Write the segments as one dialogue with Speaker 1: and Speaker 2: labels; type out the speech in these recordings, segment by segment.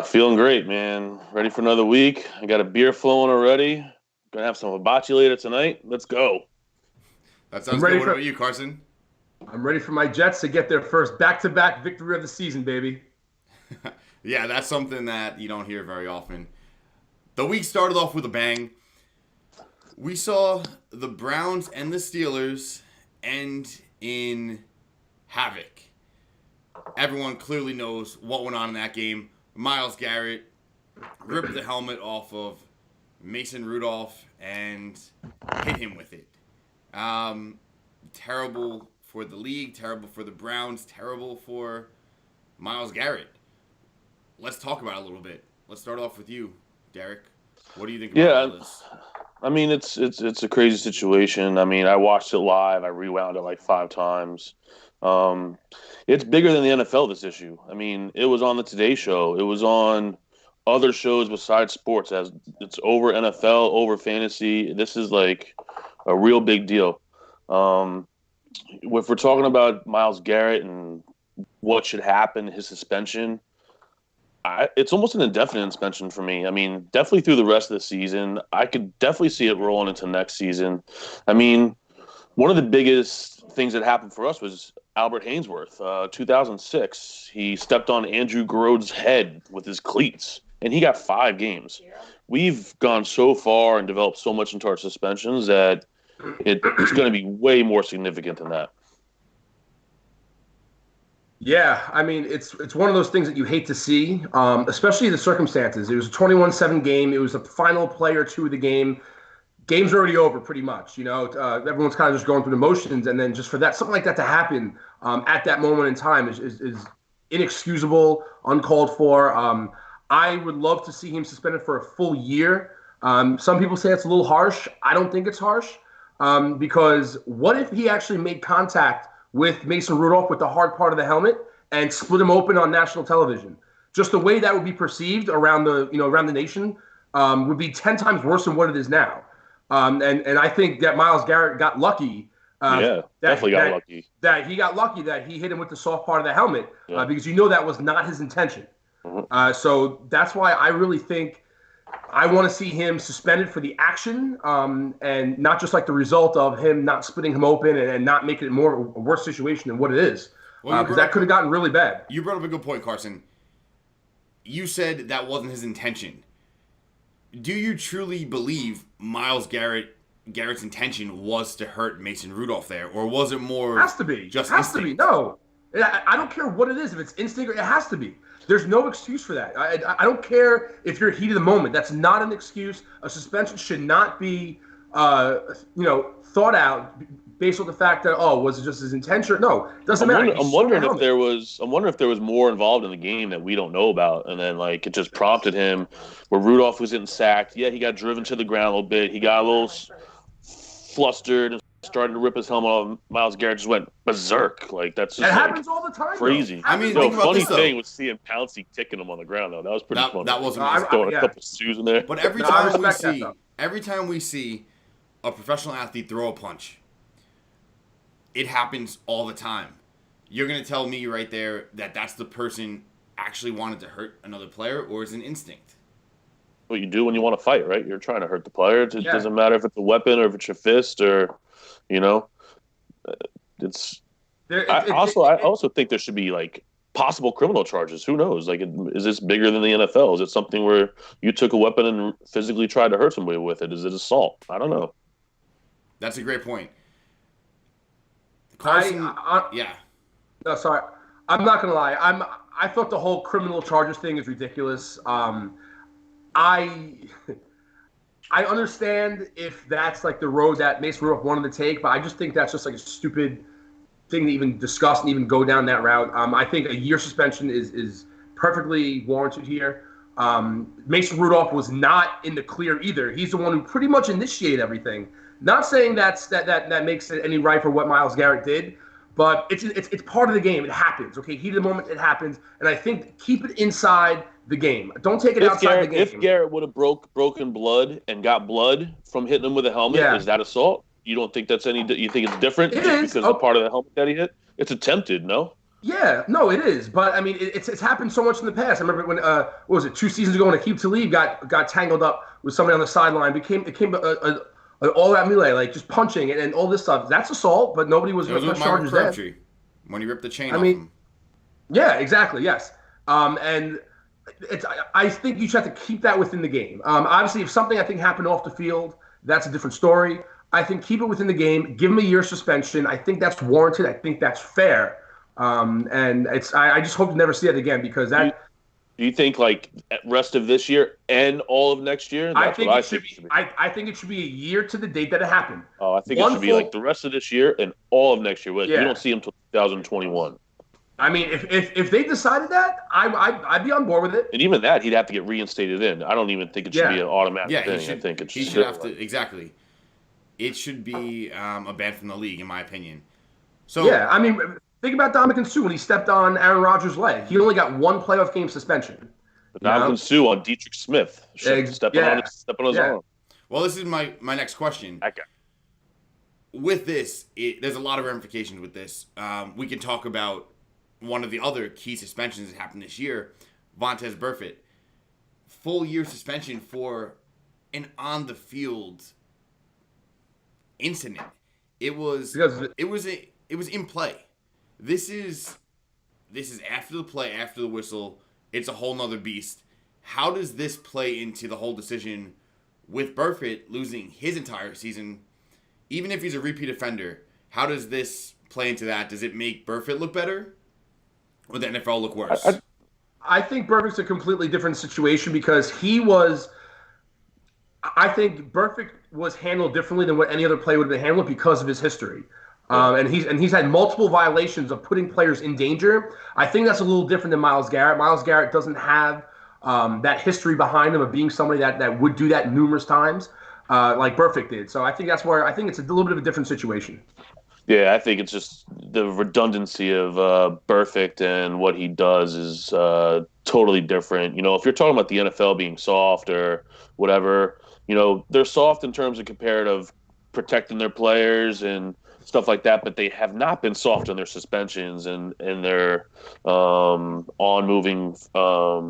Speaker 1: Feeling great, man. Ready for another week. I got a beer flowing already. Gonna have some hibachi later tonight. Let's go.
Speaker 2: That
Speaker 3: I'm
Speaker 2: sounds good.
Speaker 3: ready
Speaker 2: What
Speaker 3: for
Speaker 2: about you, Carson?
Speaker 3: I'm ready for my Jets to get their first back-to-back victory of the season, baby.
Speaker 2: Yeah, that's something that you don't hear very often. The week started off with a bang. We saw the Browns and the Steelers end in havoc. Everyone clearly knows what went on in that game. Myles Garrett ripped the helmet off of Mason Rudolph and hit him with it. Terrible for the league, terrible for the Browns, terrible for Myles Garrett. Let's talk about it a little bit. Let's start off with you, Derek. What do you think about all this?
Speaker 1: I mean, it's a crazy situation. I mean, I watched it live. I rewound it like 5 times. It's bigger than the NFL, this issue. I mean, it was on the Today Show. It was on other shows besides sports. As it's over NFL, over fantasy. This is like a real big deal. If we're talking about Myles Garrett and what should happen, his suspension, it's almost an indefinite suspension for me. I mean, definitely through the rest of the season. I could definitely see it rolling into next season. I mean, one of the biggest things that happened for us was Albert Hainsworth, 2006. He stepped on Andrew Grode's head with his cleats, and he got 5 games. We've gone so far and developed so much into our suspensions that it's going to be way more significant than that.
Speaker 3: Yeah, I mean, it's one of those things that you hate to see, especially the circumstances. It was a 21-7 game. It was the final play or two of the game. Game's already over pretty much. Everyone's kind of just going through the motions, and then just for that, something like that to happen at that moment in time is inexcusable, uncalled for. I would love to see him suspended for a full year. Some people say it's a little harsh. I don't think it's harsh because what if he actually made contact with Mason Rudolph with the hard part of the helmet and split him open on national television? Just the way that would be perceived around the nation would be 10 times worse than what it is now. And I think that Myles Garrett got lucky.
Speaker 1: Definitely got lucky.
Speaker 3: That he got lucky that he hit him with the soft part of the helmet because that was not his intention.
Speaker 1: Mm-hmm.
Speaker 3: So that's why I really think I want to see him suspended for the action and not just like the result of him not splitting him open and not making it more a worse situation than what it is. Because that could have gotten really bad.
Speaker 2: You brought up a good point, Carson. You said that wasn't his intention. Do you truly believe Myles Garrett's intention was to hurt Mason Rudolph there, or was it more?
Speaker 3: It has to be.
Speaker 2: Just
Speaker 3: it has
Speaker 2: instinct?
Speaker 3: To be. No, I don't care what it is. If it's instinct, it has to be. There's no excuse for that. I don't care if you're heat of the moment. That's not an excuse. A suspension should not be, thought out based on the fact that was it just his intention? No, it doesn't matter.
Speaker 1: I'm wondering if there was more involved in the game that we don't know about, and then like it just prompted him where Rudolph was getting sacked. Yeah, he got driven to the ground a little bit. He got a little flustered and started to rip his helmet off. Myles Garrett just went berserk. Like that's just
Speaker 3: happens all the time.
Speaker 1: Crazy.
Speaker 2: I mean,
Speaker 1: funny thing was seeing Pouncey kicking him on the ground though. That was pretty funny.
Speaker 2: That wasn't
Speaker 1: throwing a couple of shoes in there.
Speaker 2: But every time we see a professional athlete throw a punch, it happens all the time. You're going to tell me right there that that's the person actually wanted to hurt another player, or is it an instinct?
Speaker 1: What you do when you want to fight, right? You're trying to hurt the player. It doesn't matter if it's a weapon or if it's your fist or, it's. I also think there should be like possible criminal charges. Who knows? Like, is this bigger than the NFL? Is it something where you took a weapon and physically tried to hurt somebody with it? Is it assault? I don't know.
Speaker 2: That's a great point.
Speaker 3: Yeah. No, sorry. I'm not gonna lie. I thought the whole criminal charges thing is ridiculous. I understand if that's like the road that Mason Rudolph wanted to take, but I just think that's just like a stupid thing to even discuss and even go down that route. I think a year suspension is perfectly warranted here. Mason Rudolph was not in the clear either. He's the one who pretty much initiated everything. Not saying that makes it any right for what Myles Garrett did, but it's part of the game. It happens. Okay, heat of the moment, it happens, and I think keep it inside the game. Don't take it outside the game.
Speaker 1: If Garrett would have broken blood and got blood from hitting him with a helmet, is that assault? You don't think that's any? You think it's different
Speaker 3: It is
Speaker 1: because the part of the helmet that he hit? It's attempted, no?
Speaker 3: Yeah, no, it is. But I mean, it's happened so much in the past. I remember when what was it, 2 seasons ago when Aqib Talib got tangled up with somebody on the sideline. It came an all-out melee, like just punching and all this stuff. That's assault, but nobody was
Speaker 2: It was
Speaker 3: going
Speaker 2: with
Speaker 3: to
Speaker 2: Michael
Speaker 3: press charges
Speaker 2: Crabtree when he ripped the chain
Speaker 3: I
Speaker 2: off
Speaker 3: mean,
Speaker 2: him.
Speaker 3: Yeah, exactly. Yes. And I think you should have to keep that within the game. Obviously, if something I think happened off the field, that's a different story. I think keep it within the game. Give him a year suspension. I think that's warranted. I think that's fair. And I just hope to never see that again because that.
Speaker 1: Do you think like rest of this year and all of next year?
Speaker 3: I think it should be. I think it should be a year to the date that it happened.
Speaker 1: Oh, I think it should be like the rest of this year and all of next year. We don't see him until 2021.
Speaker 3: I mean, if they decided that, I'd be on board with it.
Speaker 1: And even that, he'd have to get reinstated in. I don't even think it should be an automatic thing. I think
Speaker 2: he should have to exactly. It should be a ban from the league, in my opinion. So
Speaker 3: yeah, I mean, think about Dominican Sue when he stepped on Aaron Rodgers' leg. He only got one playoff game suspension.
Speaker 1: Dominican Sue on Dietrich Smith stepping on his arm.
Speaker 2: Well, this is my next question.
Speaker 1: Okay.
Speaker 2: With this, there's a lot of ramifications with this. We can talk about one of the other key suspensions that happened this year, Vontaze Burfict. Full year suspension for an on the field incident. It was in play. This is after the play, after the whistle. It's a whole nother beast. How does this play into the whole decision with Burfict losing his entire season? Even if he's a repeat offender, how does this play into that? Does it make Burfict look better? Or the NFL look worse?
Speaker 3: I think Burfict's a completely different situation because I think Burfict was handled differently than what any other player would have been handled because of his history. And he's had multiple violations of putting players in danger. I think that's a little different than Myles Garrett. Myles Garrett doesn't have that history behind him of being somebody that would do that numerous times, like Burfict did. So I think that's where I think it's a little bit of a different situation.
Speaker 1: Yeah, I think it's just the redundancy of Burfict and what he does is totally different. If you're talking about the NFL being soft or whatever, they're soft in terms of comparative protecting their players and stuff like that, but they have not been soft on their suspensions and their on-moving, I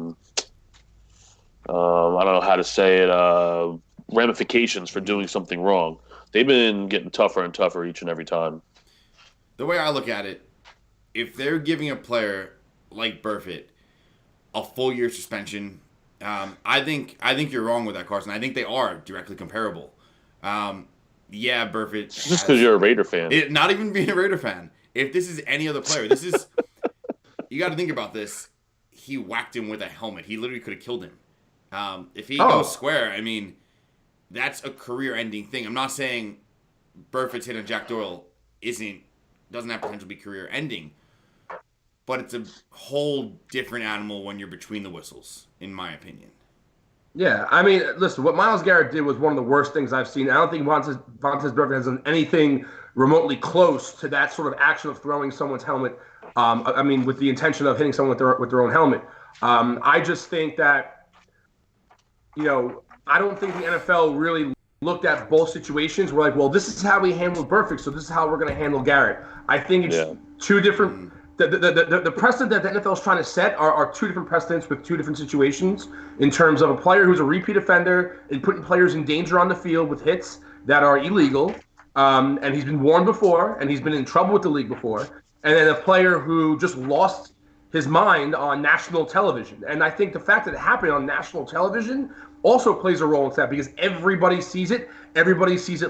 Speaker 1: don't know how to say it, ramifications for doing something wrong. They've been getting tougher and tougher each and every time.
Speaker 2: The way I look at it, if they're giving a player like Burfict a full year suspension, I think you're wrong with that, Carson. I think they are directly comparable. Yeah, Burfict.
Speaker 1: Just because you're a Raider fan.
Speaker 2: Not even being a Raider fan. If this is any other player, you got to think about this. He whacked him with a helmet. He literally could have killed him. If he goes square, I mean, that's a career-ending thing. I'm not saying Burfict's hit on Jack Doyle doesn't have potential to be career-ending, but it's a whole different animal when you're between the whistles, in my opinion.
Speaker 3: Yeah, I mean, listen, what Myles Garrett did was one of the worst things I've seen. I don't think Vontaze Burfict has done anything remotely close to that sort of action of throwing someone's helmet. I mean, with the intention of hitting someone with their own helmet. I just think that, I don't think the NFL really looked at both situations. We're like, well, this is how we handled Burfict, so this is how we're going to handle Garrett. I think it's two different. The precedent that the NFL is trying to set are two different precedents with two different situations in terms of a player who's a repeat offender and putting players in danger on the field with hits that are illegal, and he's been warned before, and he's been in trouble with the league before, and then a player who just lost his mind on national television. And I think the fact that it happened on national television also plays a role in that because everybody sees it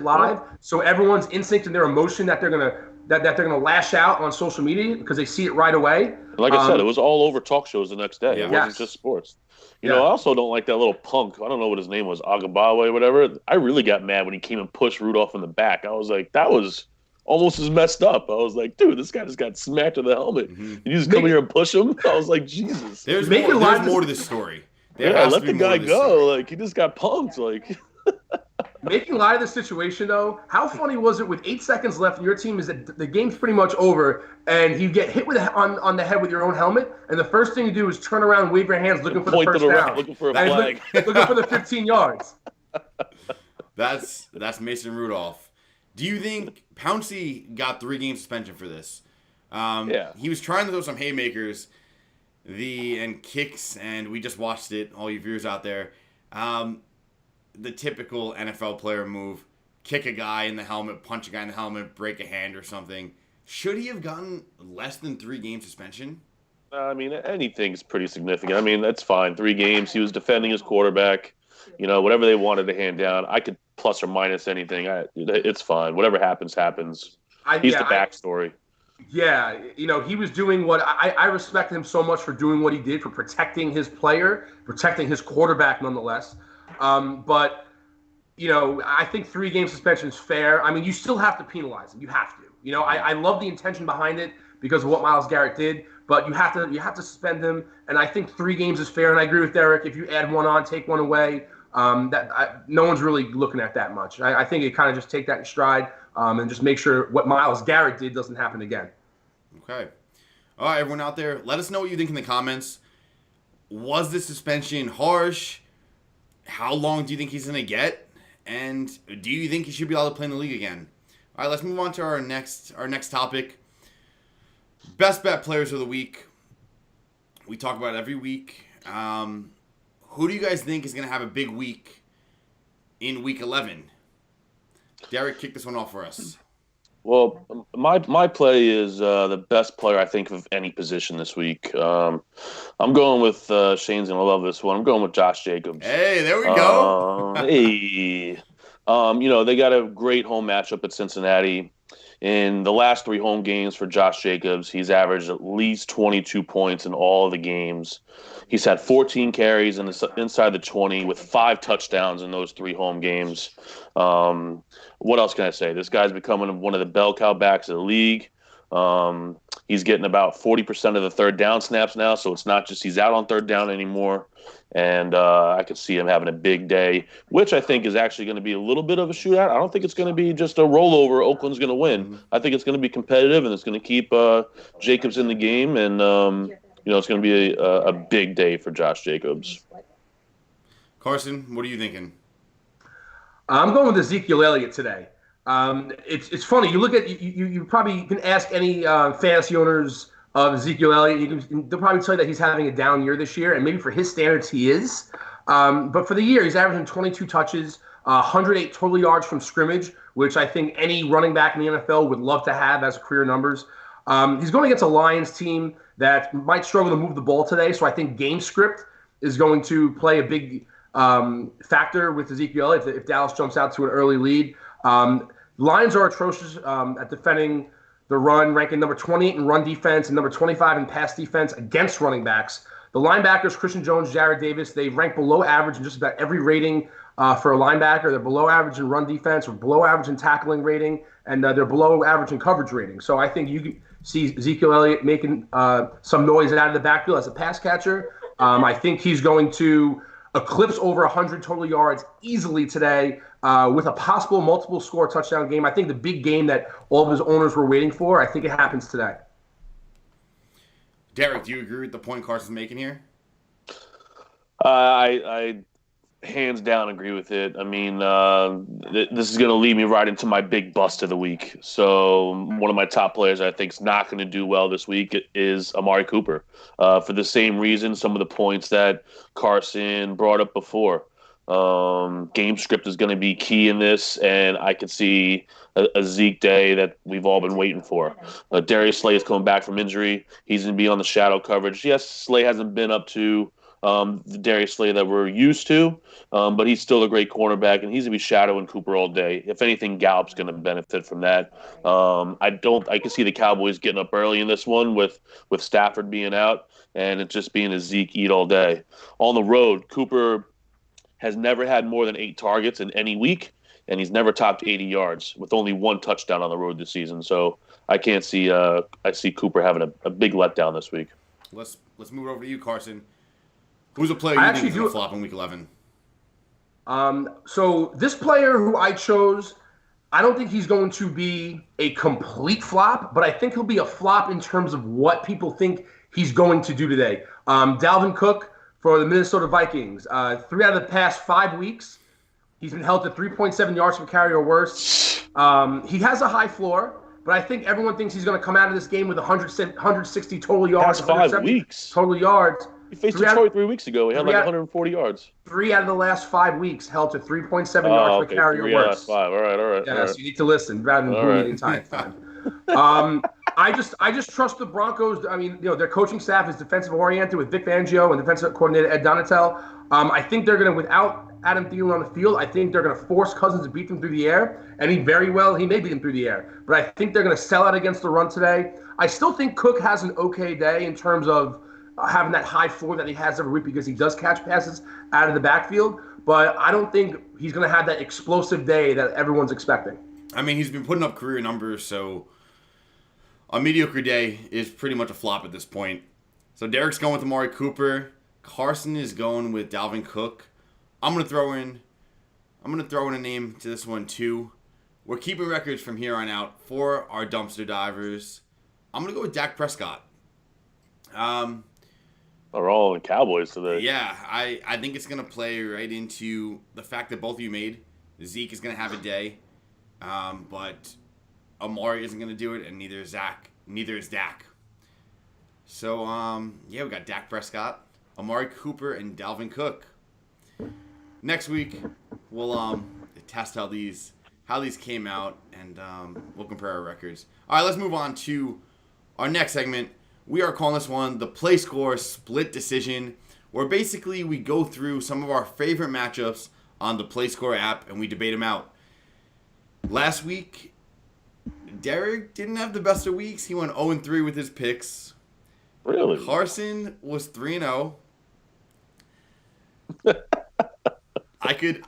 Speaker 3: live, so everyone's instinct and their emotion that they're gonna lash out on social media because they see it right away.
Speaker 1: Like I said, it was all over talk shows the next day. It wasn't just sports. I also don't like that little punk. I don't know what his name was, Agabawe, whatever. I really got mad when he came and pushed Rudolph in the back. I was like, that was almost as messed up. I was like, dude, this guy just got smacked with the helmet. You just come here and push him? I was like, Jesus.
Speaker 2: There's more to this story.
Speaker 1: Let the guy go. Like, he just got punked. Like,
Speaker 3: making light of the situation, though, how funny was it with 8 seconds left and your team is that the game's pretty much over and you get hit on the head with your own helmet and the first thing you do is turn around and wave your hands looking for the first down.
Speaker 1: Looking for a flag.
Speaker 3: Looking for the 15 yards.
Speaker 2: That's Mason Rudolph. Do you think Pouncey got 3-game suspension for this?
Speaker 1: Yeah.
Speaker 2: He was trying to throw some haymakers and kicks, and we just watched it, all you viewers out there. The typical NFL player move, kick a guy in the helmet, punch a guy in the helmet, break a hand or something. Should he have gotten less than 3-game suspension?
Speaker 1: I mean, anything's pretty significant. I mean, that's fine. 3 games. He was defending his quarterback. Whatever they wanted to hand down, I could plus or minus anything. It's fine. Whatever happens, happens. He's the backstory.
Speaker 3: Yeah, he was doing what I respect him so much for doing what he did, for protecting his player, protecting his quarterback nonetheless. But I think 3-game suspension is fair. I mean, you still have to penalize him. You have to. I love the intention behind it because of what Myles Garrett did, but you have to suspend him. And I think 3 games is fair. And I agree with Derek. If you add one on, take one away, no one's really looking at that much. I think it kind of just take that in stride and just make sure what Myles Garrett did doesn't happen again.
Speaker 2: Okay. All right, everyone out there, let us know what you think in the comments. Was this suspension harsh? How long do you think he's going to get? And do you think he should be allowed to play in the league again? All right, let's move on to our next topic. Best bet players of the week. We talk about it every week. Who do you guys think is going to have a big week in Week 11? Derek, kick this one off for us.
Speaker 1: Well, my play is the best player, I think, of any position this week. I'm going with Shane's going to love this one. I'm going with Josh Jacobs.
Speaker 2: Hey, there we go.
Speaker 1: They got a great home matchup at Cincinnati. In the last 3 home games for Josh Jacobs, he's averaged at least 22 points in all of the games. He's had 14 carries inside the 20 with 5 touchdowns in those 3 home games. What else can I say? This guy's becoming one of the bell cow backs of the league. He's getting about 40% of the third down snaps now, so it's not just he's out on third down anymore. And I could see him having a big day, which I think is actually going to be a little bit of a shootout. I don't think it's going to be just a rollover. Oakland's going to win. I think it's going to be competitive, and it's going to keep Jacobs in the game. And, it's going to be a big day for Josh Jacobs.
Speaker 2: Carson, what are you thinking?
Speaker 3: I'm going with Ezekiel Elliott today. It's funny. You look at you probably can ask any fantasy owners of Ezekiel Elliott. They'll probably tell you that he's having a down year this year, and maybe for his standards he is. But for the year, he's averaging 22 touches, 108 total yards from scrimmage, which I think any running back in the NFL would love to have as career numbers. He's going against a Lions team that might struggle to move the ball today, so I think game script is going to play a big factor with Ezekiel Elliott if Dallas jumps out to an early lead. Lions are atrocious at defending the run, ranking number 28 in run defense and number 25 in pass defense against running backs. The linebackers, Christian Jones, Jared Davis, they rank below average in just about every rating for a linebacker. They're below average in run defense, or below average in tackling rating, and they're below average in coverage rating. So I think you see Ezekiel Elliott making some noise out of the backfield as a pass catcher. I think he's going to eclipse over 100 total yards easily today with a possible multiple score touchdown game. I think the big game that all of his owners were waiting for, I think it happens today.
Speaker 2: Derek, do you agree with the point Carson's making here?
Speaker 1: I hands down agree with it. I mean, this is going to lead me right into my big bust of the week. So one of my top players I think is not going to do well this week is Amari Cooper. For the same reason, some of the points that Carson brought up before. Game script is going to be key in this, and I could see a Zeke day that we've all been waiting for. Darius Slay is coming back from injury. He's going to be on the shadow coverage. Yes, Slay hasn't been up to the Darius Slay that we're used to, but he's still a great cornerback, and he's going to be shadowing Cooper all day. If anything, Gallup's going to benefit from that. I can see the Cowboys getting up early in this one with Stafford being out, and it just being a Zeke eat all day. On the road, Cooper has never had more than 8 targets in any week, and he's never topped 80 yards with only 1 touchdown on the road this season. So I can't see I see Cooper having a big letdown this week.
Speaker 2: Let's move over to you, Carson. Who's a player you think is going to flop in Week 11?
Speaker 3: So this player who I chose, I don't think he's going to be a complete flop, but I think he'll be a flop in terms of what people think he's going to do today. Dalvin Cook for the Minnesota Vikings. 3 out of the past 5 weeks, he's been held to 3.7 yards per carry or worse. He has a high floor, but I think everyone thinks he's going to come out of this game with 160 total yards.
Speaker 1: Past 5 weeks.
Speaker 3: Total yards.
Speaker 1: He faced Detroit 3 weeks ago. He had like 140 yards.
Speaker 3: 3 out of the last 5 weeks held to 3.7 yards per carry or worse.
Speaker 1: 5. All right.
Speaker 3: Yeah, so you need to listen rather than booing the entire time. I just trust the Broncos. I mean, their coaching staff is defensive oriented with Vic Fangio and defensive coordinator Ed Donatel. I think they're going to, without Adam Thielen on the field, I think they're going to force Cousins to beat them through the air, and he may beat them through the air. But I think they're going to sell out against the run today. I still think Cook has an okay day in terms of having that high floor that he has every week because he does catch passes out of the backfield. But I don't think he's going to have that explosive day that everyone's expecting.
Speaker 2: I mean, he's been putting up career numbers, so a mediocre day is pretty much a flop at this point. So Derek's going with Amari Cooper. Carson is going with Dalvin Cook. I'm gonna throw in a name to this one too. We're keeping records from here on out for our dumpster divers. I'm gonna go with Dak Prescott.
Speaker 1: We're all in Cowboys today.
Speaker 2: Yeah, I think it's gonna play right into the fact that both of you made. Zeke is gonna have a day, but Amari isn't gonna do it, and neither is Dak. So we got Dak Prescott, Amari Cooper, and Dalvin Cook. Next week, we'll test how these came out, and we'll compare our records. All right, let's move on to our next segment. We are calling this one the PlaySqorr Split Decision, where basically we go through some of our favorite matchups on the PlaySqorr app, and we debate them out. Last week, Derek didn't have the best of weeks. He went 0-3 with his picks.
Speaker 1: Really?
Speaker 2: Carson was 3-0. We could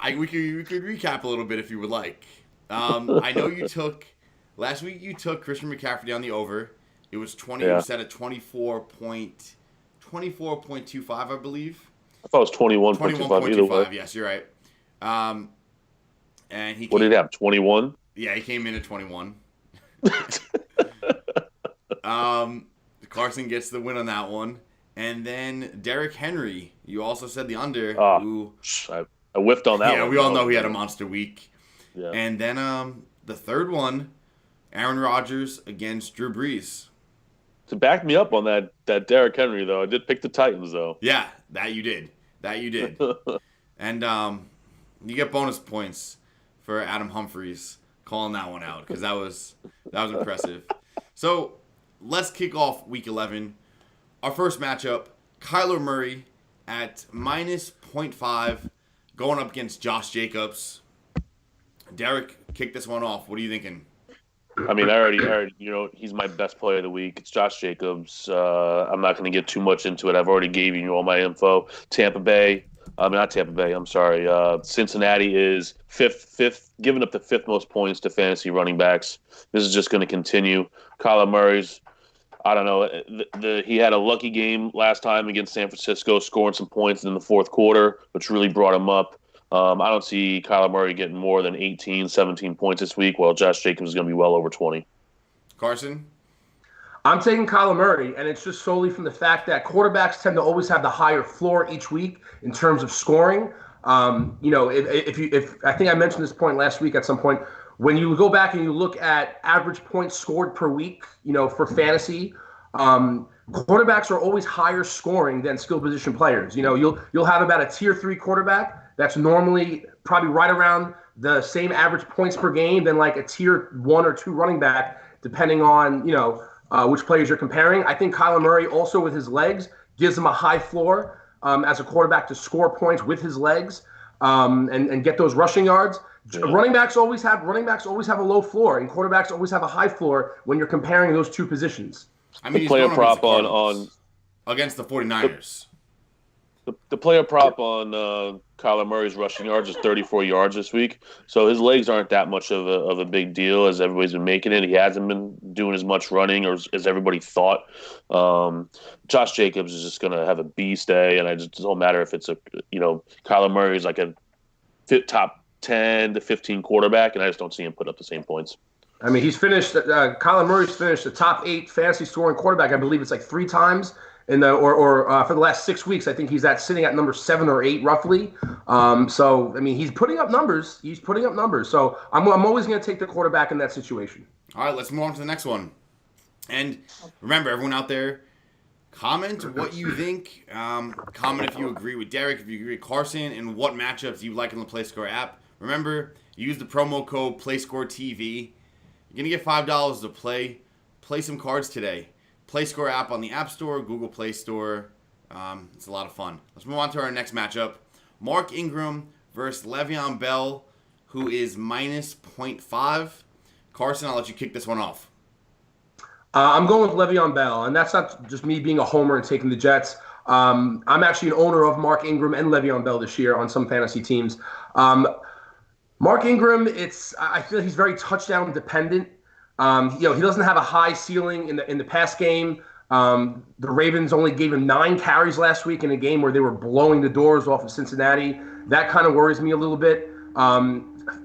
Speaker 2: recap a little bit if you would like. I know last week you took Christian McCaffrey on the over. It was 20. You set at 24.25, I believe.
Speaker 1: I thought it was 21.25 either way.
Speaker 2: Yes, you're right. And
Speaker 1: what did he have? 21.
Speaker 2: Yeah, he came in at 21. Carson gets the win on that one. And then Derrick Henry, you also said the under.
Speaker 1: I whiffed on that one.
Speaker 2: Yeah, we all know he had a monster week.
Speaker 1: Yeah.
Speaker 2: And then the third one, Aaron Rodgers against Drew Brees.
Speaker 1: To back me up on that Derrick Henry, though, I did pick the Titans, though.
Speaker 2: Yeah, that you did. And you get bonus points for Adam Humphries calling that one out because that was impressive. So let's kick off Week 11. Our first matchup, Kyler Murray at minus 0.5 going up against Josh Jacobs. Derek, kick this one off. What are you thinking?
Speaker 1: I mean, I already, he's my best player of the week. It's Josh Jacobs. I'm not going to get too much into it. I've already gave you all my info. Cincinnati is fifth, giving up the fifth most points to fantasy running backs. This is just going to continue. Kyler Murray's, I don't know, he had a lucky game last time against San Francisco, scoring some points in the fourth quarter, which really brought him up. I don't see Kyler Murray getting more than 18, 17 points this week, while Josh Jacobs is going to be well over 20. Carson?
Speaker 3: I'm taking Kyler Murray, and it's just solely from the fact that quarterbacks tend to always have the higher floor each week in terms of scoring. If I think I mentioned this point last week at some point, when you go back and you look at average points scored per week, for fantasy, quarterbacks are always higher scoring than skill position players. You'll have about a tier 3 quarterback that's normally probably right around the same average points per game than like a tier 1 or 2 running back, depending on, which players you're comparing. I think Kyler Murray also with his legs gives him a high floor as a quarterback to score points with his legs and get those rushing yards. Yeah. Running backs always have a low floor, and quarterbacks always have a high floor when you're comparing those two positions.
Speaker 2: I mean,
Speaker 1: the player prop on
Speaker 2: against the 49ers.
Speaker 1: The player prop on Kyler Murray's rushing yards is 34 yards this week. So his legs aren't that much of a big deal as everybody's been making it. He hasn't been doing as much running or as everybody thought. Josh Jacobs is just going to have a beast day, and it don't matter if it's Kyler Murray is like a top 10 to 15 quarterback, and I just don't see him put up the same points.
Speaker 3: I mean, Kyler Murray's finished the top 8 fantasy scoring quarterback. I believe it's like 3 times. For the last 6 weeks, I think he's sitting at number 7 or 8 roughly. So I mean, he's putting up numbers. So I'm always going to take the quarterback in that situation.
Speaker 2: All right, let's move on to the next one. And remember, everyone out there, comment what you think. Comment if you agree with Derek, if you agree with Carson, and what matchups you like in the PlaySqorr app. Remember, use the promo code PlaySqorrTV. You're going to get $5 to play some cards today. PlaySqorr app on the App Store, Google Play Store. It's a lot of fun. Let's move on to our next matchup. Mark Ingram versus Le'Veon Bell, who is minus 0.5. Carson, I'll let you kick this one off.
Speaker 3: I'm going with Le'Veon Bell, and that's not just me being a homer and taking the Jets. I'm actually an owner of Mark Ingram and Le'Veon Bell this year on some fantasy teams. Mark Ingram, I feel he's very touchdown dependent. He doesn't have a high ceiling in the pass game. The Ravens only gave him 9 carries last week in a game where they were blowing the doors off of Cincinnati. That kind of worries me a little bit.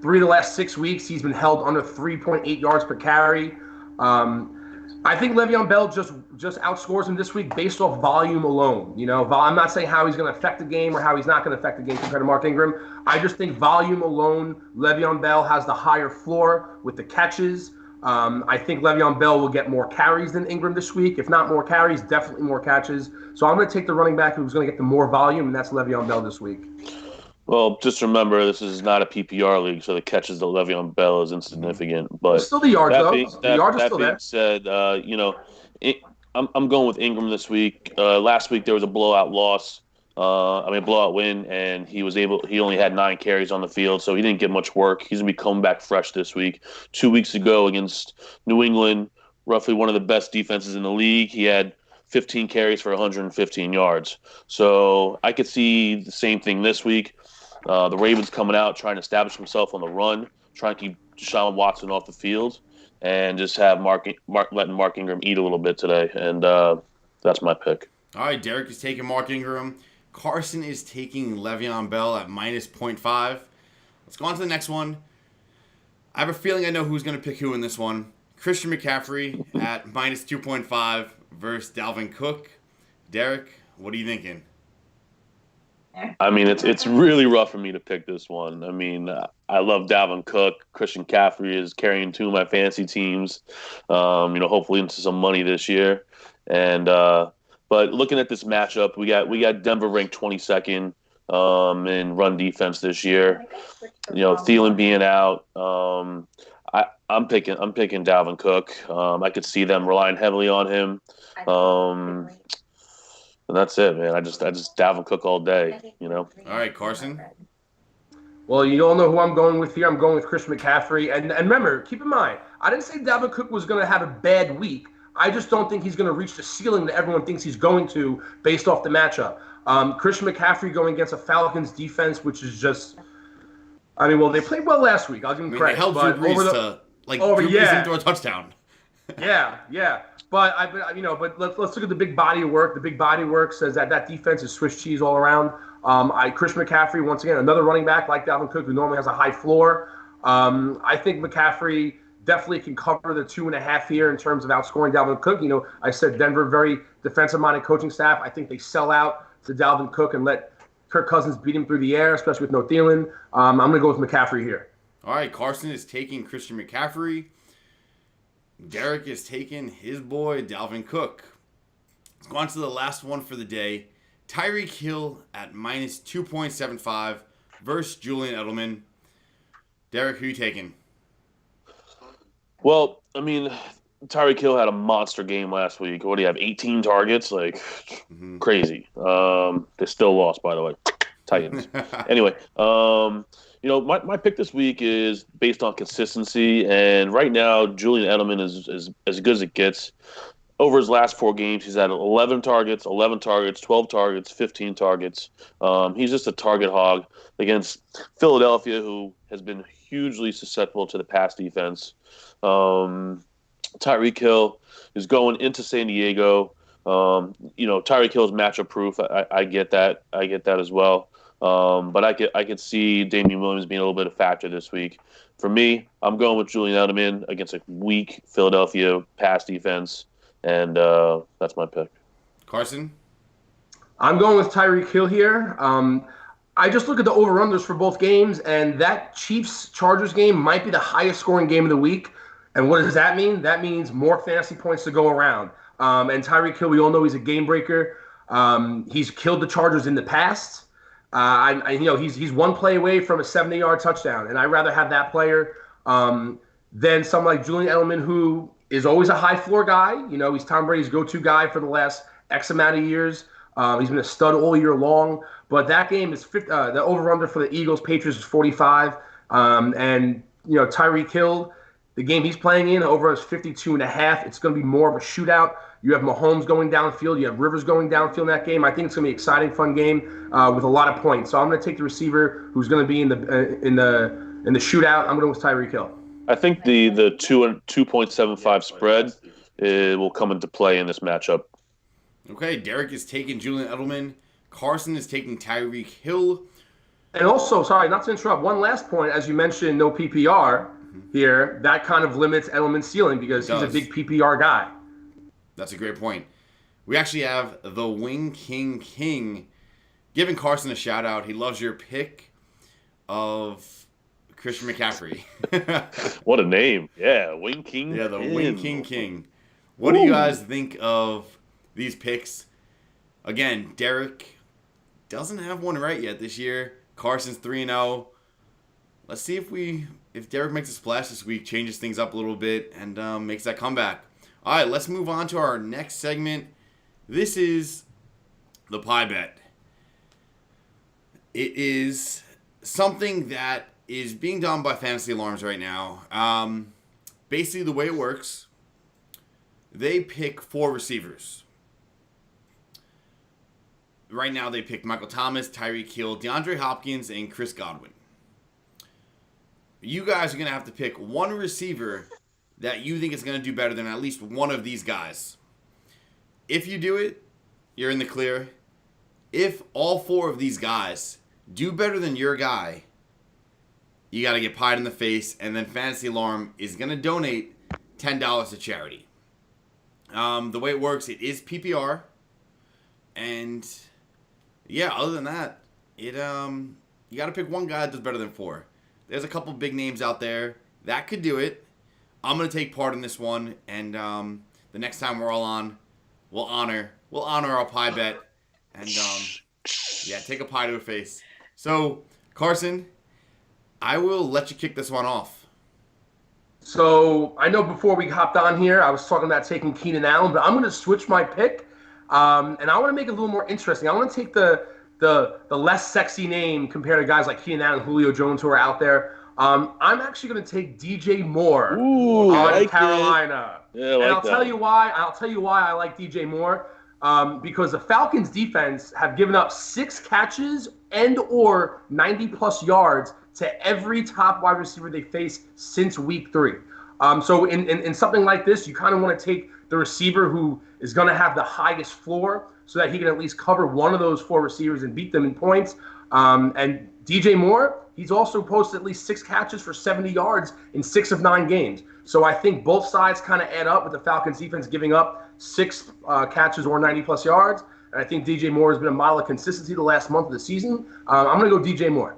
Speaker 3: 3 of the last 6 weeks, he's been held under 3.8 yards per carry. I think Le'Veon Bell just outscores him this week based off volume alone. I'm not saying how he's going to affect the game or how he's not going to affect the game compared to Mark Ingram. I just think volume alone, Le'Veon Bell has the higher floor with the catches. I think Le'Veon Bell will get more carries than Ingram this week. If not more carries, definitely more catches. So I'm going to take the running back who's going to get the more volume, and that's Le'Veon Bell this week.
Speaker 1: Well, just remember, this is not a PPR league, so the catches to Le'Veon Bell is insignificant. But
Speaker 3: it's still the yards, though. The yards are still there.
Speaker 1: That being said, I'm going with Ingram this week. Last week there was a blowout win, and he only had 9 carries on the field, so he didn't get much work. He's gonna be coming back fresh this week. 2 weeks ago against New England, roughly one of the best defenses in the league, he had 15 carries for 115 yards. So I could see the same thing this week. The Ravens coming out, trying to establish himself on the run, trying to keep Deshaun Watson off the field, and just have letting Mark Ingram eat a little bit today. And that's my pick.
Speaker 2: All right, Derek is taking Mark Ingram. Carson is taking Le'Veon Bell at minus 0.5. Let's go on to the next one. I have a feeling I know who's going to pick who in this one. Christian McCaffrey at minus 2.5 versus Dalvin Cook. Derek, what are you thinking?
Speaker 1: I mean, it's really rough for me to pick this one. I mean, I love Dalvin Cook. Christian McCaffrey is carrying 2 of my fantasy teams, hopefully into some money this year. And but looking at this matchup, we got Denver ranked 22nd in run defense this year. Thielen being out, I'm picking Dalvin Cook. I could see them relying heavily on him. And that's it, man. I just Dalvin Cook all day,
Speaker 2: All right, Carson.
Speaker 3: Well, you all know who I'm going with here. I'm going with Christian McCaffrey. And remember, keep in mind, I didn't say Dalvin Cook was going to have a bad week. I just don't think he's going to reach the ceiling that everyone thinks he's going to based off the matchup. Christian McCaffrey going against a Falcons defense, which is just – they played well last week. I'll give them credit.
Speaker 2: They held Drew Brees into a touchdown.
Speaker 3: Yeah. But let's look at the big body of work. The big body of work says that defense is Swiss cheese all around. Christian McCaffrey, once again, another running back like Dalvin Cook, who normally has a high floor. I think McCaffrey definitely can cover the 2.5 here in terms of outscoring Dalvin Cook. I said Denver, very defensive-minded coaching staff. I think they sell out to Dalvin Cook and let Kirk Cousins beat him through the air, especially with no Thielen. I'm going to go with McCaffrey here.
Speaker 2: All right, Carson is taking Christian McCaffrey. Derek is taking his boy, Dalvin Cook. Let's go on to the last one for the day. Tyreek Hill at minus 2.75 versus Julian Edelman. Derek, who are you taking?
Speaker 1: Well, I mean, Tyreek Hill had a monster game last week. What do you have, 18 targets? Crazy. They still lost, by the way. Titans. Anyway, my pick this week is based on consistency, and right now Julian Edelman is as good as it gets. Over his last 4 games, he's had 11 targets, 12 targets, 15 targets. He's just a target hog against Philadelphia, who has been hugely susceptible to the pass defense. Tyreek Hill is going into San Diego. Tyreek Hill's matchup proof. I get that. I get that as well. But I could see Damian Williams being a little bit of a factor this week. For me, I'm going with Julian Edelman against a weak Philadelphia pass defense, and that's my pick.
Speaker 2: Carson?
Speaker 3: I'm going with Tyreek Hill here. I just look at the over-unders for both games, and that Chiefs-Chargers game might be the highest scoring game of the week. And what does that mean? That means more fantasy points to go around. And Tyreek Hill, we all know he's a game breaker. He's killed the Chargers in the past. He's one play away from a 70-yard touchdown, and I'd rather have that player than someone like Julian Edelman, who is always a high floor guy. He's Tom Brady's go-to guy for the last X amount of years. He's been a stud all year long. But that game is the over/under for the Eagles Patriots is 45, and Tyreek Hill. The game he's playing in over is 52.5. It's going to be more of a shootout. You have Mahomes going downfield. You have Rivers going downfield in that game. I think it's going to be an exciting, fun game with a lot of points. So I'm going to take the receiver who's going to be in the shootout. I'm going with Tyreek Hill.
Speaker 1: I think the 2.75 spread will come into play in this matchup.
Speaker 2: Okay, Derek is taking Julian Edelman. Carson is taking Tyreek Hill.
Speaker 3: And also, sorry, not to interrupt, one last point. As you mentioned, no PPR here. That kind of limits Edelman's ceiling because he's a big PPR guy.
Speaker 2: That's a great point. We actually have the Wing King giving Carson a shout out. He loves your pick of Christian McCaffrey.
Speaker 1: What a name. Yeah, Wing King.
Speaker 2: Yeah, the Wing King. What do you guys think of these picks? Again, Derek doesn't have one right yet this year. Carson's 3-0. Let's see if Derek makes a splash this week, changes things up a little bit, and makes that comeback. All right, let's move on to our next segment. This is the pie bet. It is something that is being done by Fantasy Alarms right now. Basically, the way it works, they pick 4 receivers. Right now, they picked Michael Thomas, Tyreek Hill, DeAndre Hopkins, and Chris Godwin. You guys are going to have to pick one receiver that you think is going to do better than at least one of these guys. If you do it, you're in the clear. If all 4 of these guys do better than your guy, you got to get pied in the face, and then Fantasy Alarm is going to donate $10 to charity. The way it works, it is PPR, and yeah, other than that, you got to pick one guy that does better than 4. There's a couple big names out there that could do it. I'm going to take part in this one, and the next time we're all on, we'll honor our pie bet, and take a pie to a face. So, Carson, I will let you kick this one off.
Speaker 3: So, I know before we hopped on here, I was talking about taking Keenan Allen, but I'm going to switch my pick, and I want to make it a little more interesting. I want to take the less sexy name compared to guys like Keenan Allen and Julio Jones who are out there. I'm actually going to take DJ Moore on Carolina.
Speaker 1: Yeah,
Speaker 3: and I'll tell you why I like DJ Moore. Because the Falcons defense have given up 6 catches and or 90-plus yards to every top wide receiver they face since week 3. So in something like this, you kind of want to take the receiver who is going to have the highest floor so that he can at least cover one of those 4 receivers and beat them in points. And DJ Moore, he's also posted at least 6 catches for 70 yards in 6 of 9 games. So I think both sides kind of add up with the Falcons defense giving up 6 catches or 90-plus yards. And I think DJ Moore has been a model of consistency the last month of the season. I'm going to go DJ Moore.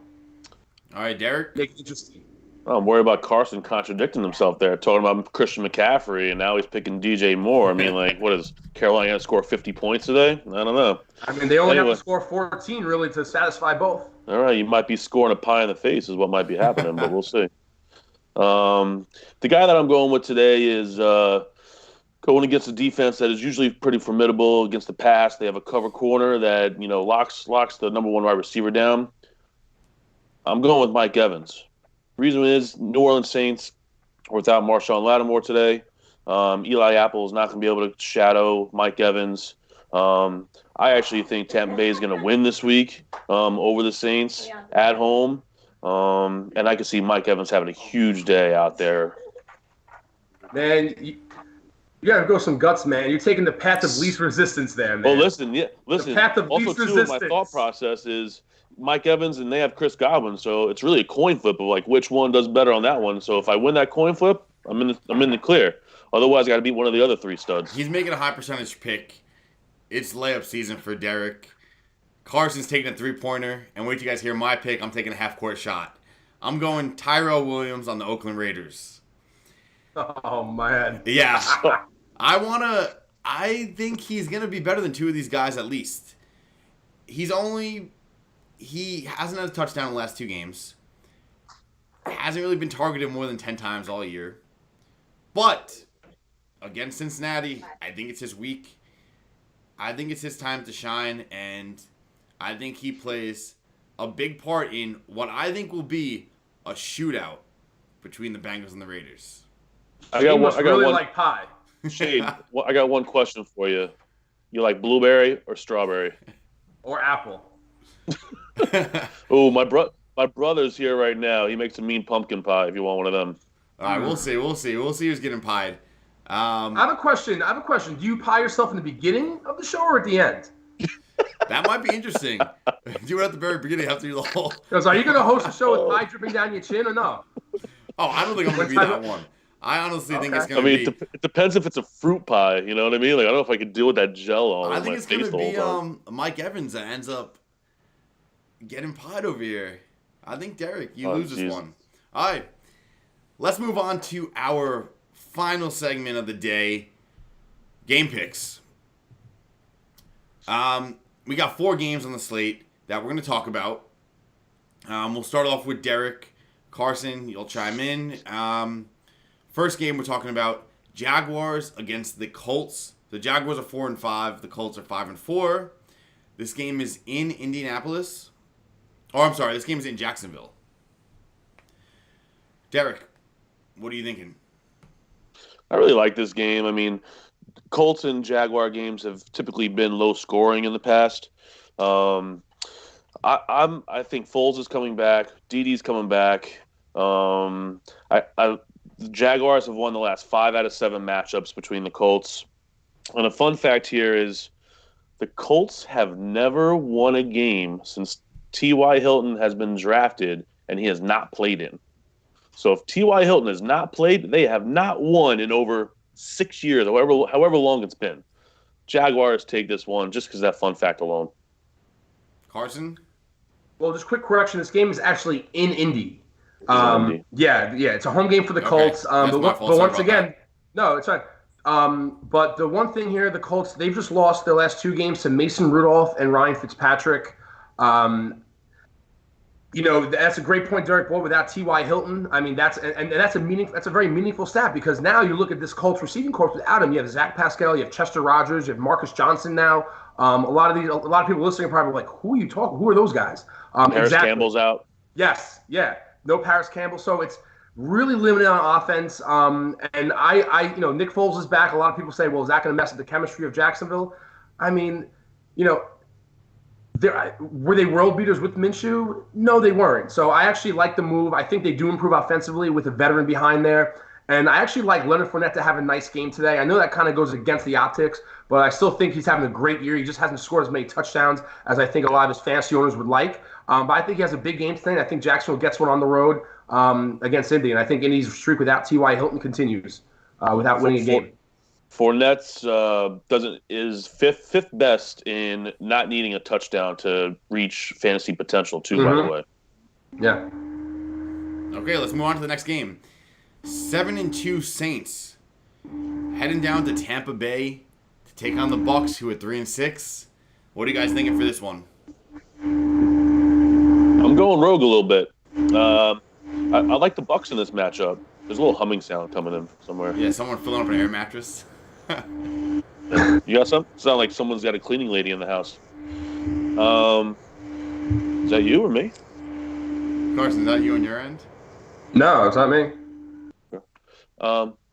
Speaker 2: All right, Derek.
Speaker 3: Make it interesting.
Speaker 1: I'm worried about Carson contradicting himself there, talking about Christian McCaffrey, and now he's picking DJ Moore. I mean, what is Carolina going to score 50 points today? I don't know.
Speaker 3: I mean, they only have to score 14, really, to satisfy both.
Speaker 1: All right, you might be scoring a pie in the face is what might be happening, but we'll see. The guy that I'm going with today is going against a defense that is usually pretty formidable against the pass. They have a cover corner that, locks the number 1 wide receiver down. I'm going with Mike Evans. Reason is New Orleans Saints are without Marshawn Lattimore today. Eli Apple is not going to be able to shadow Mike Evans. I actually think Tampa Bay is going to win this week over the Saints at home. And I can see Mike Evans having a huge day out there.
Speaker 3: Man, you got to go some guts, man. You're taking the path of least resistance there, man.
Speaker 1: Well, listen. The
Speaker 3: path of
Speaker 1: also,
Speaker 3: least
Speaker 1: too,
Speaker 3: resistance.
Speaker 1: my thought process is Mike Evans and they have Chris Godwin, so it's really a coin flip of which one does better on that one. So if I win that coin flip, I'm in the clear. Otherwise, I got to beat one of the other 3 studs.
Speaker 2: He's making a high percentage pick. It's layup season for Derek. Carson's taking a 3-pointer, and wait till you guys hear my pick. I'm taking a half-court shot. I'm going Tyrell Williams on the Oakland Raiders.
Speaker 3: Oh man.
Speaker 2: Yeah. I think he's going to be better than two of these guys at least. He hasn't had a touchdown in the last 2 games. Hasn't really been targeted more than 10 times all year. But against Cincinnati, I think it's his week. I think it's his time to shine, and I think he plays a big part in what I think will be a shootout between the Bengals and the Raiders.
Speaker 3: I got one. Like pie.
Speaker 1: Shade, I got one question for you. You like blueberry or strawberry?
Speaker 3: Or apple.
Speaker 1: Oh, my brother's here right now. He makes a mean pumpkin pie if you want one of them.
Speaker 2: All right, we'll see who's getting pied.
Speaker 3: I have a question. Do you pie yourself in the beginning of the show or at the end?
Speaker 2: That might be interesting. Do it at the very beginning. Have to do the whole.
Speaker 3: Because are you going to host a show with pie dripping down your chin or no?
Speaker 2: Oh, I don't think I'm going to be that one. I honestly think it's going to be.
Speaker 1: It depends if it's a fruit pie. You know what I mean? Like I don't know if I could deal with that gel on.
Speaker 2: I think it's going to be Mike Evans that ends up getting pied over here. I think Derek, you lose this one. All right, let's move on to our final segment of the day, game picks. We got 4 games on the slate that we're going to talk about. We'll start off with Derek. Carson, you'll chime in. First game we're talking about, Jaguars against the Colts. The Jaguars are 4-5. The Colts are 5-4. This game is in Indianapolis. Oh, I'm sorry. This game is in Jacksonville. Derek, what are you thinking?
Speaker 1: I really like this game. I mean, Colts and Jaguar games have typically been low scoring in the past. I think Foles is coming back. Didi's coming back. The Jaguars have won the last 5 out of 7 matchups between the Colts. And a fun fact here is the Colts have never won a game since T.Y. Hilton has been drafted and he has not played in. So if T.Y. Hilton has not played, they have not won in over 6 years, however long it's been. Jaguars take this one just because of that fun fact alone.
Speaker 2: Carson?
Speaker 3: Well, just quick correction. This game is actually in Indy. Yeah, it's a home game for the Colts. But once again, no, it's fine. But the one thing here, the Colts, they've just lost their last 2 games to Mason Rudolph and Ryan Fitzpatrick. That's a great point, Derek. Boy, without T.Y. Hilton, I mean, that's a very meaningful stat because now you look at this Colts receiving corps without him. You have Zach Pascal, you have Chester Rogers, you have Marcus Johnson now. A lot of people listening are probably like, who are you talking? Who are those guys?
Speaker 1: Paris Campbell's out.
Speaker 3: Yes, yeah. No Paris Campbell, so it's really limited on offense. And Nick Foles is back. A lot of people say, well, is that going to mess up the chemistry of Jacksonville? I mean, were they world beaters with Minshew? No, they weren't. So I actually like the move. I think they do improve offensively with a veteran behind there. And I actually like Leonard Fournette to have a nice game today. I know that kind of goes against the optics, but I still think he's having a great year. He just hasn't scored as many touchdowns as I think a lot of his fantasy owners would like. But I think he has a big game today. I think Jacksonville gets one on the road against Indy. And I think Indy's streak without T.Y. Hilton continues without winning a game.
Speaker 1: Fournette's is fifth best in not needing a touchdown to reach fantasy potential too. By the way,
Speaker 3: yeah.
Speaker 2: Okay, let's move on to the next game. 7-2 Saints heading down to Tampa Bay to take on the Bucs, who are 3-6. What are you guys thinking for this one?
Speaker 1: I'm going rogue a little bit. I like the Bucs in this matchup. There's a little humming sound coming in somewhere.
Speaker 2: Yeah, someone filling up an air mattress.
Speaker 1: You got some? Sound like someone's got a cleaning lady in the house. Is that you or me?
Speaker 2: Carson, is that you on your end?
Speaker 3: No, it's not me.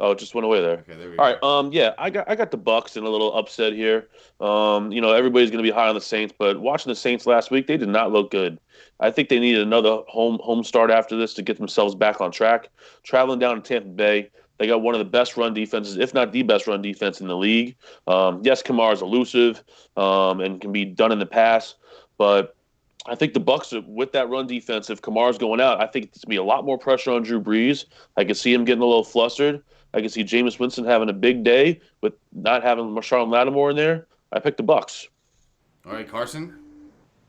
Speaker 1: It just went away there.
Speaker 2: Okay, there we go.
Speaker 1: All right. Yeah, I got the Bucs in a little upset here. Everybody's going to be high on the Saints, but watching the Saints last week, they did not look good. I think they needed another home start after this to get themselves back on track. Traveling down to Tampa Bay, they got one of the best run defenses, if not the best run defense in the league. Yes, Kamara's elusive and can be done in the pass, but I think the Bucs, with that run defense, if Kamara's going out, I think it's going to be a lot more pressure on Drew Brees. I can see him getting a little flustered. I can see Jameis Winston having a big day with not having Marshawn Lattimore in there. I picked the Bucs.
Speaker 2: All right, Carson?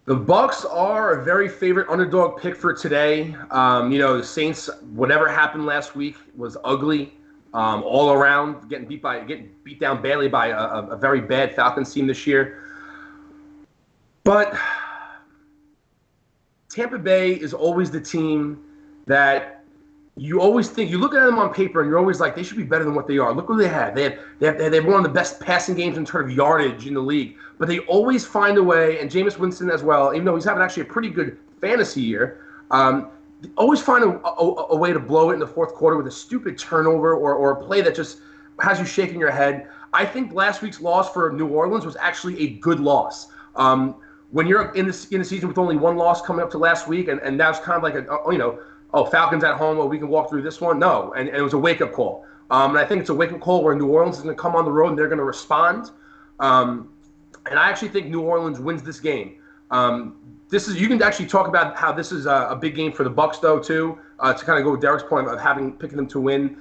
Speaker 3: The Bucs are a very favorite underdog pick for today. The Saints, whatever happened last week was ugly. all around, getting beat down badly by a very bad Falcons team this year. But Tampa Bay is always the team that you always think, you look at them on paper and you're always like, they should be better than what they are. Look what they have. They have one of the best passing games in terms of yardage in the league. But they always find a way, and Jameis Winston as well, even though he's having actually a pretty good fantasy year, they always find a way to blow it in the fourth quarter with a stupid turnover or a play that just has you shaking your head. I think last week's loss for New Orleans was actually a good loss. When you're in the season with only one loss coming up to last week, and that's kind of like Falcons at home, we can walk through this one. No, and it was a wake-up call. And I think it's a wake-up call where New Orleans is going to come on the road and they're going to respond. And I actually think New Orleans wins this game. You can actually talk about how this is a big game for the Bucs, though, too, to kind of go with Derek's point of picking them to win.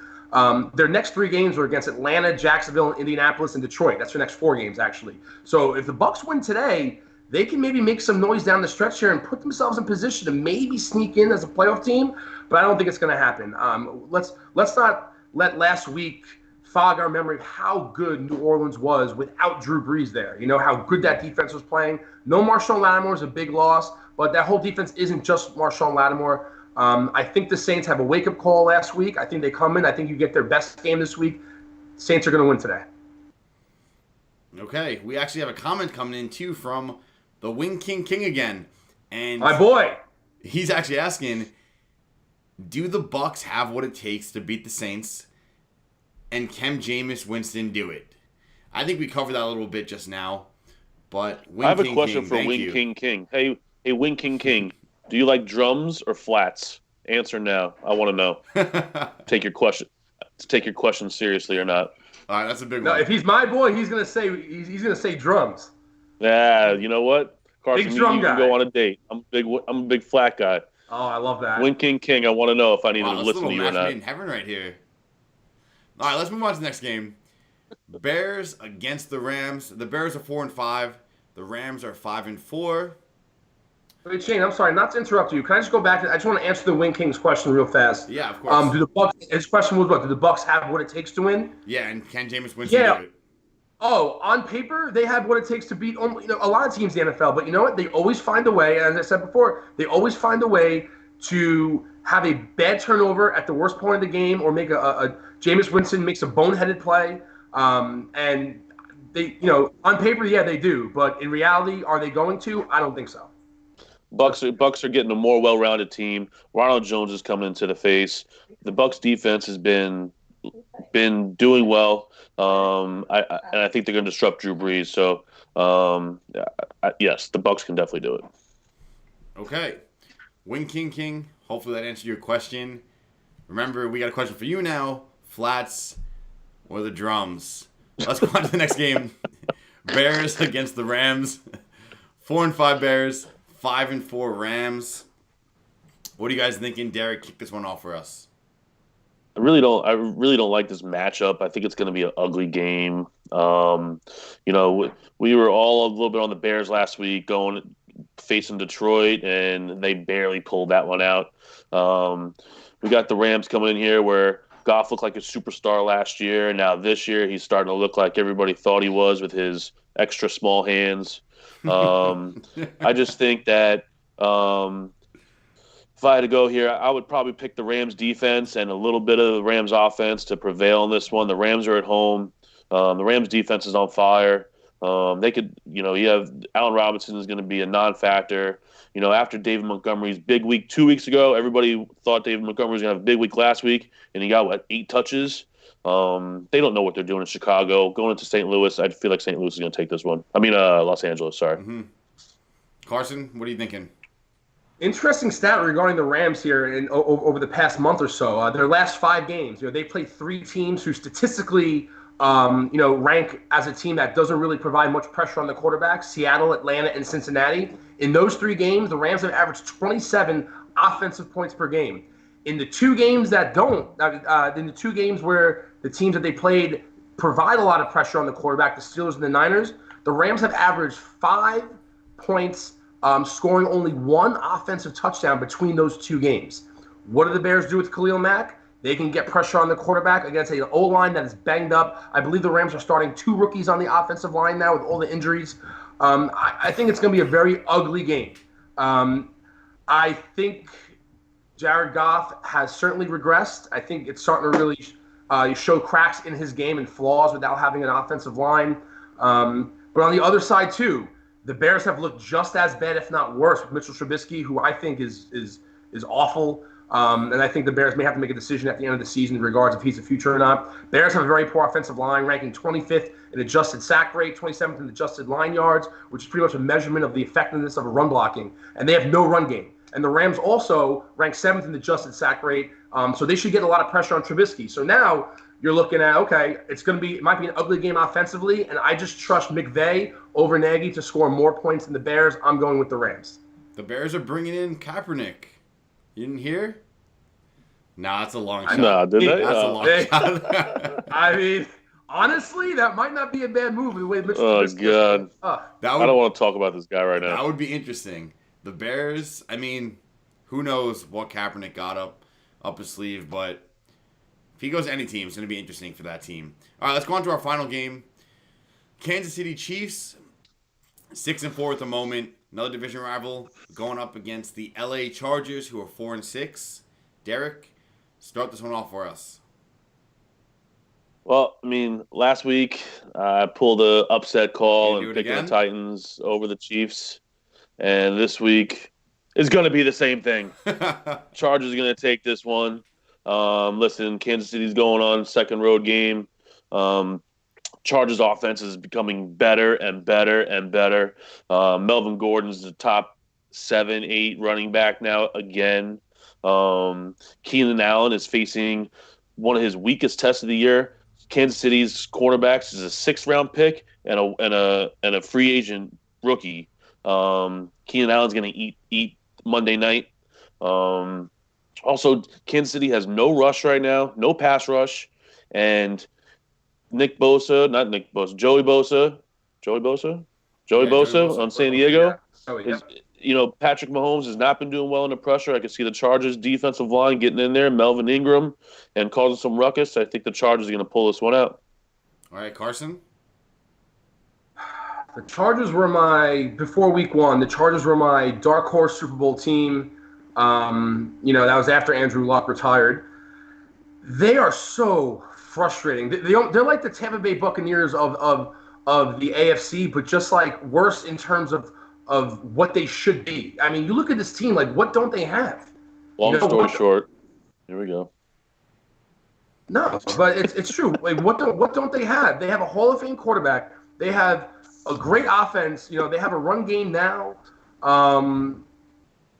Speaker 3: Their next 3 games were against Atlanta, Jacksonville, Indianapolis, and Detroit. That's their next 4 games, actually. So if the Bucs win today, they can maybe make some noise down the stretch here and put themselves in position to maybe sneak in as a playoff team, but I don't think it's going to happen. Let's not let last week fog our memory of how good New Orleans was without Drew Brees there. You know, how good that defense was playing. No Marshawn Lattimore is a big loss, but that whole defense isn't just Marshawn Lattimore. I think the Saints have a wake-up call last week. I think they come in. I think you get their best game this week. Saints are going to win today.
Speaker 2: Okay, we actually have a comment coming in, too, from the Wing King again. And
Speaker 3: my boy.
Speaker 2: He's actually asking, do the Bucs have what it takes to beat the Saints? And can Jameis Winston do it? I think we covered that a little bit just now. But
Speaker 1: I have a question for Wing King. Hey, Wing King, do you like drums or flats? Answer now. I want to know. Take your question seriously or not.
Speaker 2: All right, that's a big one.
Speaker 3: No, if he's my boy, he's gonna say drums.
Speaker 1: Yeah, you know what, Carson,
Speaker 3: big
Speaker 1: you
Speaker 3: drum
Speaker 1: can
Speaker 3: guy.
Speaker 1: Go on a date. I'm a big flat guy.
Speaker 3: Oh, I love that.
Speaker 1: Wing King, I want to know if I need to listen to you or not.
Speaker 2: Match made in heaven right here. All right, let's move on to the next game. Bears against the Rams. The Bears are 4-5. The Rams are 5-4.
Speaker 3: Wait, Shane, I'm sorry, not to interrupt you. Can I just go back? I just want to answer the Wing King's question real fast.
Speaker 2: Yeah, of course.
Speaker 3: Do the Bucs? His question was what? Do the Bucs have what it takes to win?
Speaker 2: Yeah, and can Jameis Winston do it?
Speaker 3: Oh, on paper, they have what it takes to beat a lot of teams in the NFL. But you know what? They always find a way, as I said before, they always find a way to have a bad turnover at the worst point of the game or make a Jameis Winston makes a boneheaded play. And they, on paper, yeah, they do. But in reality, are they going to? I don't think so.
Speaker 1: Bucs are getting a more well-rounded team. Ronald Jones is coming into the face. The Bucs defense has been doing well. I think they're going to disrupt Drew Brees. So, yes, the Bucs can definitely do it.
Speaker 2: Okay. Wing King, hopefully that answered your question. Remember, we got a question for you now. Flats or the drums? Let's go on to the next game. Bears against the Rams. 4-5 Bears, 5-4 Rams. What are you guys thinking? Derek, kick this one off for us.
Speaker 1: I really don't like this matchup. I think it's going to be an ugly game. We were all a little bit on the Bears last week, facing Detroit, and they barely pulled that one out. We got the Rams coming in here where Goff looked like a superstar last year, and now this year he's starting to look like everybody thought he was with his extra small hands. I just think that if I had to go here, I would probably pick the Rams defense and a little bit of the Rams offense to prevail in this one. The Rams are at home. The Rams defense is on fire. They could, you have Allen Robinson is going to be a non-factor. After David Montgomery's big week 2 weeks ago, everybody thought David Montgomery was going to have a big week last week, and he got, 8 touches? They don't know what they're doing in Chicago. Going into St. Louis, I feel like St. Louis is going to take this one. Los Angeles, sorry.
Speaker 2: Mm-hmm. Carson, what are you thinking?
Speaker 3: Interesting stat regarding the Rams here over the past month or so. Their last 5 games, they played 3 teams who statistically, rank as a team that doesn't really provide much pressure on the quarterback: Seattle, Atlanta, and Cincinnati. In those 3 games, the Rams have averaged 27 offensive points per game. In the 2 games that don't, in the 2 games where the teams that they played provide a lot of pressure on the quarterback, the Steelers and the Niners, the Rams have averaged 5 points, scoring only 1 offensive touchdown between those 2 games. What do the Bears do with Khalil Mack? They can get pressure on the quarterback against an O-line that is banged up. I believe the Rams are starting 2 rookies on the offensive line now with all the injuries. I think it's going to be a very ugly game. I think Jared Goff has certainly regressed. I think it's starting to really show cracks in his game and flaws without having an offensive line. But on the other side, too, the Bears have looked just as bad, if not worse, with Mitchell Trubisky, who I think is awful. And I think the Bears may have to make a decision at the end of the season in regards if he's a future or not. Bears have a very poor offensive line, ranking 25th in adjusted sack rate, 27th in adjusted line yards, which is pretty much a measurement of the effectiveness of a run blocking. And they have no run game. And the Rams also rank 7th in adjusted sack rate, so they should get a lot of pressure on Trubisky. So now you're looking at, okay, it might be an ugly game offensively, and I just trust McVay over Nagy to score more points than the Bears. I'm going with the Rams.
Speaker 2: The Bears are bringing in Kaepernick. You didn't hear? Nah, that's a long shot.
Speaker 1: Nah, did they?
Speaker 2: That's a long shot.
Speaker 3: I mean, honestly, that might not be a bad move. The way Mitchell
Speaker 1: God. I don't want to talk about this guy right now.
Speaker 2: That would be interesting. The Bears, I mean, who knows what Kaepernick got up his sleeve, but if he goes to any team, it's going to be interesting for that team. All right, let's go on to our final game. Kansas City Chiefs, 6-4 at the moment. Another division rival going up against the LA Chargers, who are 4-6. Derek, start this one off for us.
Speaker 1: Well, I mean, last week I pulled a upset call and picked the Titans over the Chiefs. And this week is going to be the same thing. Chargers are going to take this one. Listen, Kansas City's going on second road game. Chargers offense is becoming better and better and better. Melvin Gordon's the top 7-8 running back now again. Keenan Allen is facing one of his weakest tests of the year. Kansas City's cornerbacks is a 6th-round pick and a free agent rookie. Keenan Allen's going to eat Monday night. Also, Kansas City has no rush right now, no pass rush, and Joey Bosa on San Diego. Patrick Mahomes has not been doing well under pressure. I can see the Chargers defensive line getting in there, Melvin Ingram, and causing some ruckus. I think the Chargers are going to pull this one out.
Speaker 2: All right, Carson.
Speaker 3: The Chargers were before week 1, the Chargers were my dark horse Super Bowl team. That was after Andrew Luck retired. They are so frustrating. They're like the Tampa Bay Buccaneers of the AFC, but just like worse in terms of what they should be. I mean, you look at this team, like, what don't they have?
Speaker 1: Long story short, here we go.
Speaker 3: No, but it's true. Like, what don't they have? They have a Hall of Fame quarterback. They have a great offense. They have a run game now. And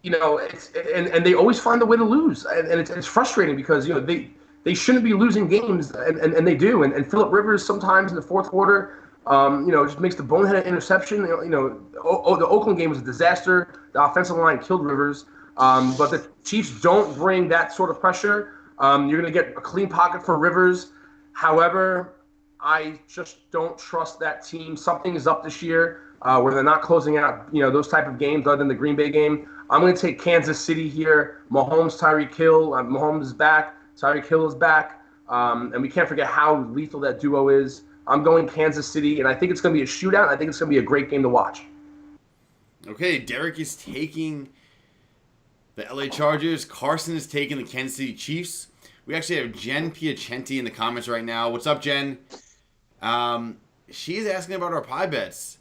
Speaker 3: they always find a way to lose, and it's frustrating because they shouldn't be losing games, and they do. And Phillip Rivers sometimes in the fourth quarter, just makes the boneheaded interception. The Oakland game was a disaster. The offensive line killed Rivers, but the Chiefs don't bring that sort of pressure. You're going to get a clean pocket for Rivers. However, I just don't trust that team. Something is up this year where they're not closing out, those type of games other than the Green Bay game. I'm going to take Kansas City here. Mahomes, Tyreek Hill. Mahomes is back. Tyreek Hill is back. And we can't forget how lethal that duo is. I'm going Kansas City, and I think it's going to be a shootout. I think it's going to be a great game to watch.
Speaker 2: Okay, Derek is taking the LA Chargers. Carson is taking the Kansas City Chiefs. We actually have Jen Piacenti in the comments right now. What's up, Jen? She's asking about our pie bets.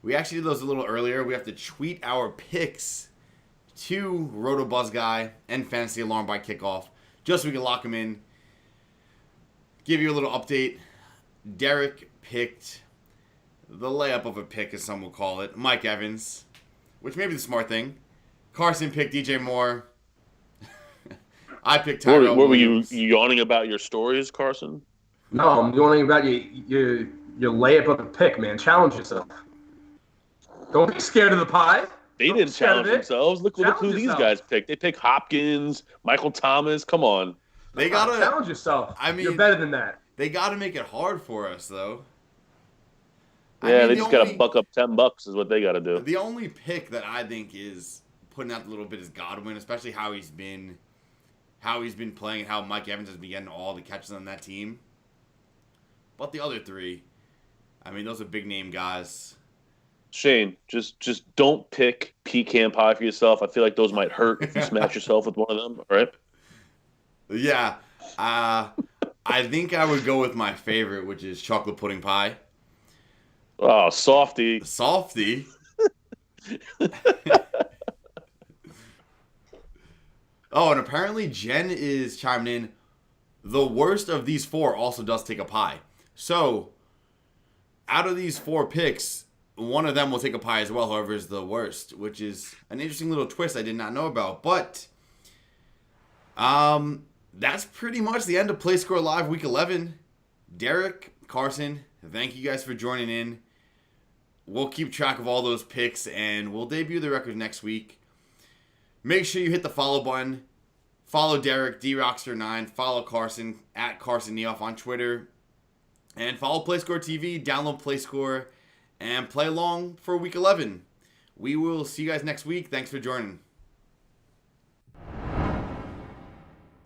Speaker 2: We actually did those a little earlier. We have to tweet our picks to RotoBuzz Guy and Fantasy Alarm by kickoff, just so we can lock them in. Give you a little update. Derek picked the layup of a pick, as some will call it, Mike Evans, which may be the smart thing. Carson picked DJ Moore. I picked Tyrell Williams.
Speaker 1: Were you yawning about your stories, Carson?
Speaker 3: No, I'm yawning about your layup of a pick, man. Challenge yourself. Don't be scared of the pie.
Speaker 1: They didn't challenge themselves. Look who these guys picked. They picked Hopkins, Michael Thomas. Come on.
Speaker 2: They gotta
Speaker 3: challenge yourself. I mean, you're better than that.
Speaker 2: They got to make it hard for us, though.
Speaker 1: Yeah, they just got to buck up $10 is what they got to do.
Speaker 2: The only pick that I think is putting out a little bit is Godwin, especially how he's been how he's been playing and how Mike Evans has been getting all the catches on that team. But the other three, I mean, those are big name guys.
Speaker 1: Shane, just don't pick pecan pie for yourself. I feel like those might hurt if you smash yourself with one of them. All right?
Speaker 2: Yeah. I think I would go with my favorite, which is chocolate pudding pie.
Speaker 1: Oh, softy.
Speaker 2: Softy. Oh, and apparently Jen is chiming in. The worst of these four also does take a pie. So, out of these 4 picks, one of them will take a pie as well, however, is the worst, which is an interesting little twist I did not know about. But, that's pretty much the end of PlaySqorr Live Week 11. Derek, Carson, thank you guys for joining in. We'll keep track of all those picks, and we'll debut the record next week. Make sure you hit the follow button. Follow Derek, DRockster9. Follow Carson, at Carson Neoff on Twitter. And follow PlaySqorr TV. Download PlaySqorr. And play along for Week 11. We will see you guys next week. Thanks for joining.